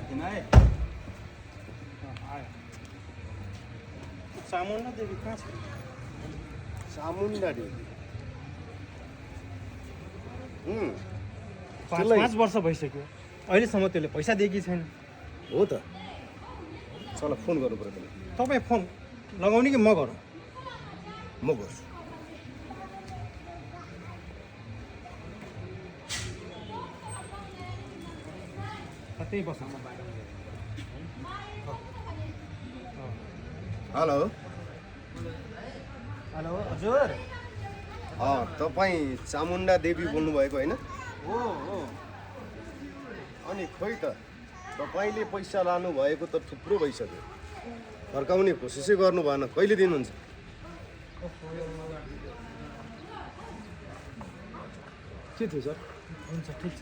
किन आए आयो चामुण्डा देवी कहाँ छ चामुण्डा देवी पाँच वर्ष भइसक्यो अहिलेसम्म त्यसले पैसा दिएकी छैन हो त चल फोन गर्नु पर्यो त्यसलाई तपाईँ फोन लगाउने कि म गरौँ म गर्छु त्यही बस हेलो हेलो हजुर तपाईँ चामुण्डा देवी बोल्नुभएको होइन हो अनि खोइ त तपाईँले पैसा लानुभएको त थुप्रो भइसक्यो फर्काउने कोसिसै गर्नु भएन कहिले दिनुहुन्छ के थियो सर हुन्छ ठिक छ